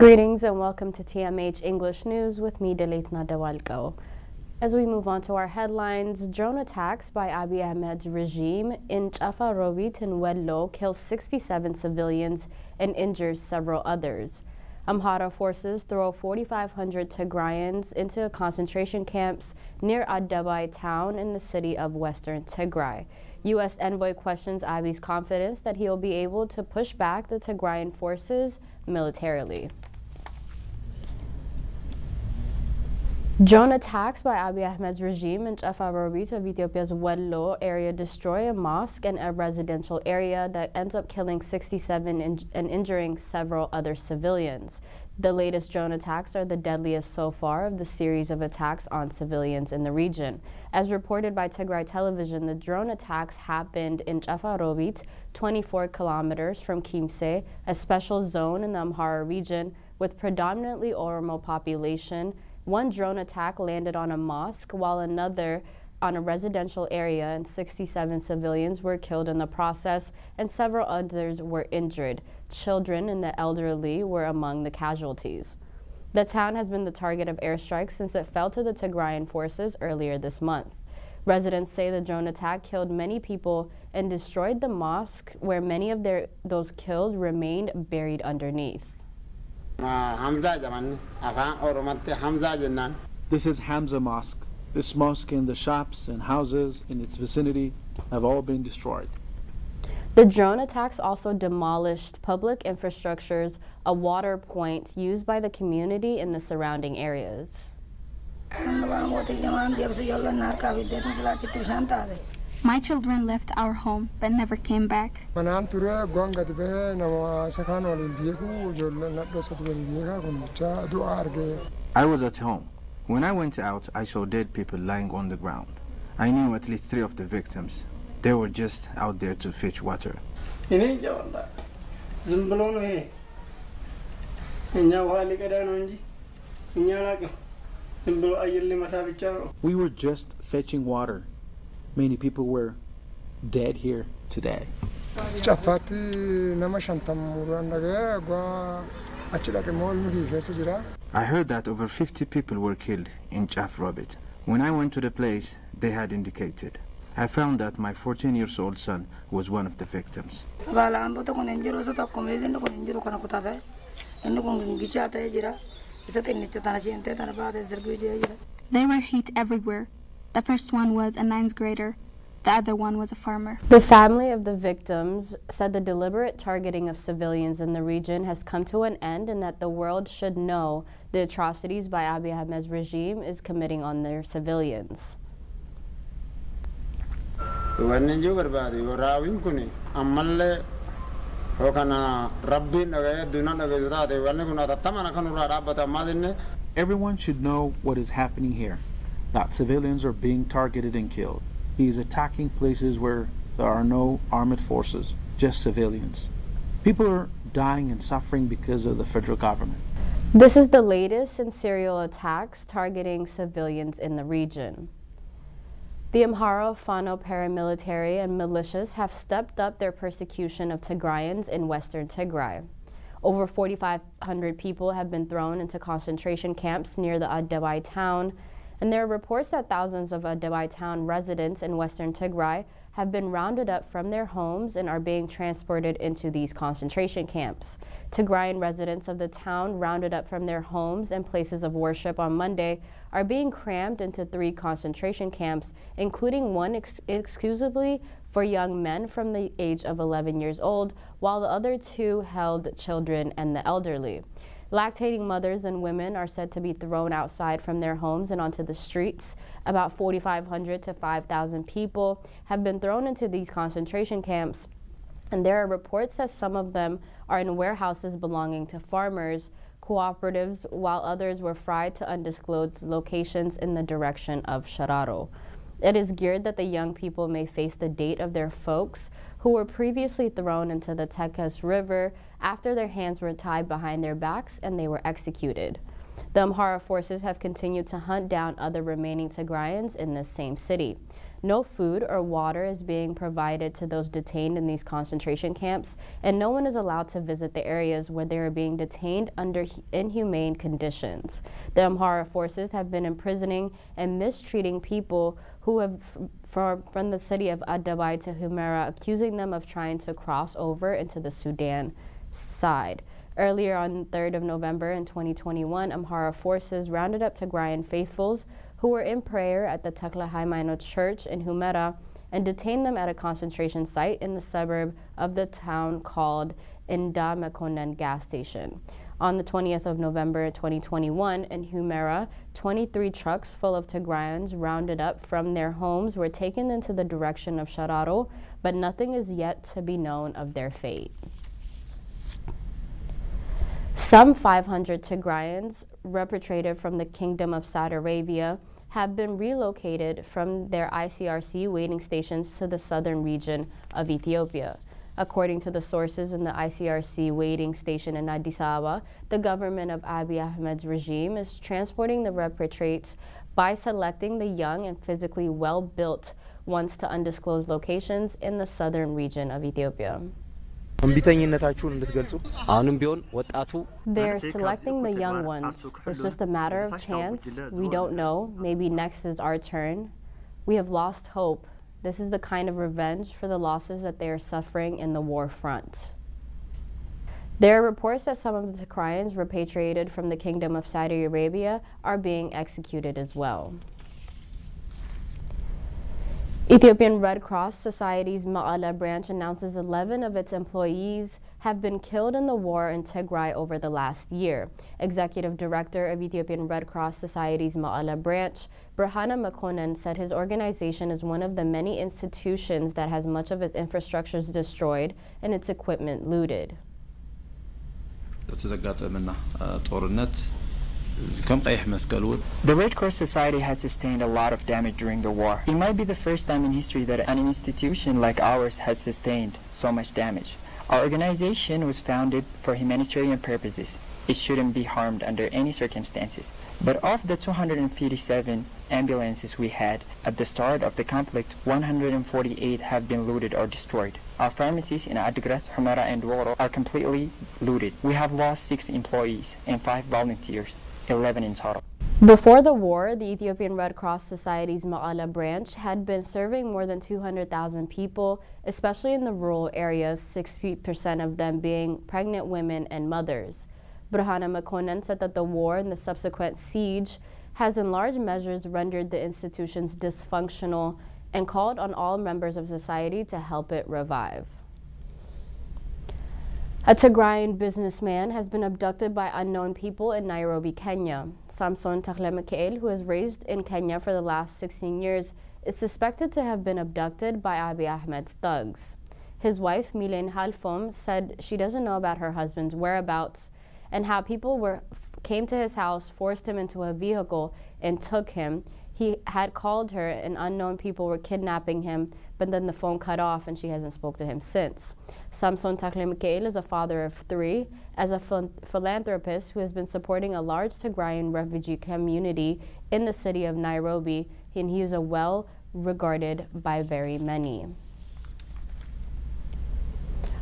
Greetings and welcome to TMH English News with me, Deletna Dewalko. As we move on to our headlines, drone attacks by Abiy Ahmed's regime in Chafa Robit and Wello kill 67 civilians and injures several others. Amhara forces throw 4,500 Tigrayans into concentration camps near Addabai town in the city of Western Tigray. U.S. envoy questions Abiy's confidence that he will be able to push back the Tigrayan forces militarily. Drone attacks by Abiy Ahmed's regime in Chafa Robit of Ethiopia's Wello area destroy a mosque and a residential area that ends up killing 67 and injuring several other civilians. The latest drone attacks are the deadliest so far of the series of attacks on civilians in the region. As reported by Tigray television, the drone attacks happened in Chafa Robit, 24 kilometers from Kimse, a special zone in the Amhara region with predominantly Oromo population. One drone attack landed on a mosque, while another on a residential area, and 67 civilians were killed in the process, and several others were injured. Children and the elderly were among the casualties. The town has been the target of airstrikes since it fell to the Tigrayan forces earlier this month. Residents say the drone attack killed many people and destroyed the mosque, where many of those killed remained buried underneath. This is Hamza Mosque. This mosque and the shops and houses in its vicinity have all been destroyed. The drone attacks also demolished public infrastructures, a water point used by the community in the surrounding areas. My children left our home but never came back. I was at home. When I went out, I saw dead people lying on the ground. I knew at least 3 of the victims. They were just out there to fetch water. We were just fetching water. Many people were dead here today. I heard that over 50 people were killed in Chafa Robit. When I went to the place they had indicated, I found that my 14-year-old son was one of the victims. There were hate everywhere. The first one was a 9th grader. The other one was a farmer. The family of the victims said the deliberate targeting of civilians in the region has come to an end and that the world should know the atrocities by Abiy Ahmed's regime is committing on their civilians. Everyone should know what is happening here, that civilians are being targeted and killed. He is attacking places where there are no armed forces, just civilians. People are dying and suffering because of the federal government. This is the latest in serial attacks targeting civilians in the region. The Amhara, Fano paramilitary and militias have stepped up their persecution of Tigrayans in Western Tigray. Over 4,500 people have been thrown into concentration camps near the Addabai town, and there are reports that thousands of Addabai town residents in Western Tigray have been rounded up from their homes and are being transported into these concentration camps. Tigrayan residents of the town rounded up from their homes and places of worship on Monday are being crammed into 3 concentration camps, including one exclusively for young men from the age of 11 years old, while the other 2 held children and the elderly. Lactating mothers and women are said to be thrown outside from their homes and onto the streets. About 4,500 to 5,000 people have been thrown into these concentration camps, and there are reports that some of them are in warehouses belonging to farmers, cooperatives, while others were fried to undisclosed locations in the direction of Shararo. It is geared that the young people may face the date of their folks who were previously thrown into the Tekes River after their hands were tied behind their backs and they were executed. The Amhara forces have continued to hunt down other remaining Tigrayans in this same city. No food or water is being provided to those detained in these concentration camps, and no one is allowed to visit the areas where they are being detained under inhumane conditions. The Amhara forces have been imprisoning and mistreating people who have from the city of Adabai to Humera, accusing them of trying to cross over into the Sudan side. Earlier on 3rd of November in 2021, Amhara forces rounded up Tigrayan faithfuls who were in prayer at the Takla Haimanot Church in Humera and detained them at a concentration site in the suburb of the town called Inda Mekonnen gas station. On the 20th of November 2021 in Humera, 23 trucks full of Tigrayans rounded up from their homes were taken into the direction of Shararo, but nothing is yet to be known of their fate. Some 500 Tigrayans repatriated from the Kingdom of Saudi Arabia have been relocated from their ICRC waiting stations to the southern region of Ethiopia. According to the sources in the ICRC waiting station in Addis Ababa, the government of Abiy Ahmed's regime is transporting the repatriates by selecting the young and physically well-built ones to undisclosed locations in the southern region of Ethiopia. They're selecting the young ones. It's just a matter of chance. We don't know. Maybe next is our turn. We have lost hope. This is the kind of revenge for the losses that they are suffering in the war front. There are reports that some of the Tigrayans repatriated from the Kingdom of Saudi Arabia are being executed as well. Ethiopian Red Cross Society's Ma'ala branch announces 11 of its employees have been killed in the war in Tigray over the last year. Executive Director of Ethiopian Red Cross Society's Ma'ala branch, Birhana Mekonnen, said his organization is one of the many institutions that has much of its infrastructures destroyed and its equipment looted. The Red Cross Society has sustained a lot of damage during the war. It might be the first time in history that an institution like ours has sustained so much damage. Our organization was founded for humanitarian purposes. It shouldn't be harmed under any circumstances. But of the 257 ambulances we had at the start of the conflict, 148 have been looted or destroyed. Our pharmacies in Adigrat, Humera, and Woro are completely looted. We have lost 6 employees and 5 volunteers. 11 in total. Before the war, the Ethiopian Red Cross Society's Ma'ala branch had been serving more than 200,000 people, especially in the rural areas, 60% of them being pregnant women and mothers. Birhana Mekonnen said that the war and the subsequent siege has in large measures rendered the institutions dysfunctional and called on all members of society to help it revive. A Tigrayan businessman has been abducted by unknown people in Nairobi, Kenya. Samson Taklemekeel, who was raised in Kenya for the last 16 years, is suspected to have been abducted by Abiy Ahmed's thugs. His wife, Milen Halfom, said she doesn't know about her husband's whereabouts and how people came to his house, forced him into a vehicle, and took him. He had called her and unknown people were kidnapping him, but then the phone cut off and she hasn't spoke to him since. Samson Taklemekeel is a father of 3, as a philanthropist who has been supporting a large Tigrayan refugee community in the city of Nairobi, and he is well regarded by very many.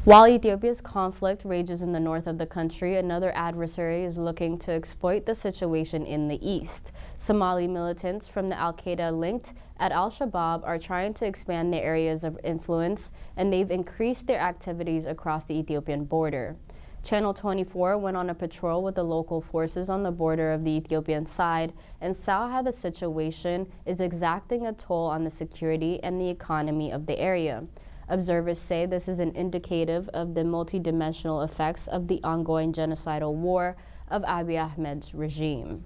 While Ethiopia's conflict rages in the north of the country, another adversary is looking to exploit the situation in the east. Somali militants from the Al-Qaeda linked at Al-Shabaab are trying to expand their areas of influence, and they've increased their activities across the Ethiopian border. Channel 24 went on a patrol with the local forces on the border of the Ethiopian side and saw how the situation is exacting a toll on the security and the economy of the area. Observers say this is an indicative of the multidimensional effects of the ongoing genocidal war of Abiy Ahmed's regime.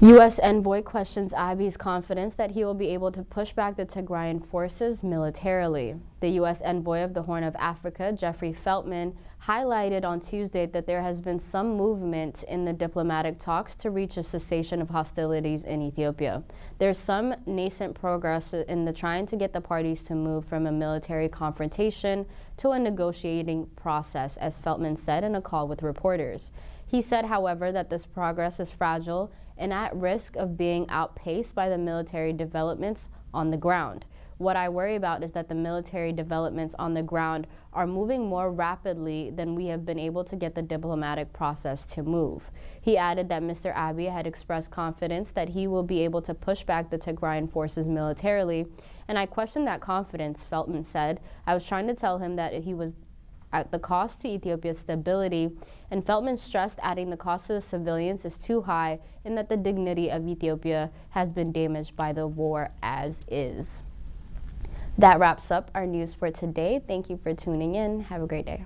U.S. envoy questions Abiy's confidence that he will be able to push back the Tigrayan forces militarily. The U.S. envoy of the Horn of Africa, Jeffrey Feltman, highlighted on Tuesday that there has been some movement in the diplomatic talks to reach a cessation of hostilities in Ethiopia. There's some nascent progress in the trying to get the parties to move from a military confrontation to a negotiating process, as Feltman said in a call with reporters. He said, however, that this progress is fragile and at risk of being outpaced by the military developments on the ground. What I worry about is that the military developments on the ground are moving more rapidly than we have been able to get the diplomatic process to move. He added that Mr. Abiy had expressed confidence that he will be able to push back the Tigrayan forces militarily, and I questioned that confidence, Feltman said. I was trying to tell him that he was at the cost to Ethiopia's stability, and Feltman stressed adding the cost to the civilians is too high and that the dignity of Ethiopia has been damaged by the war as is. That wraps up our news for today. Thank you for tuning in. Have a great day.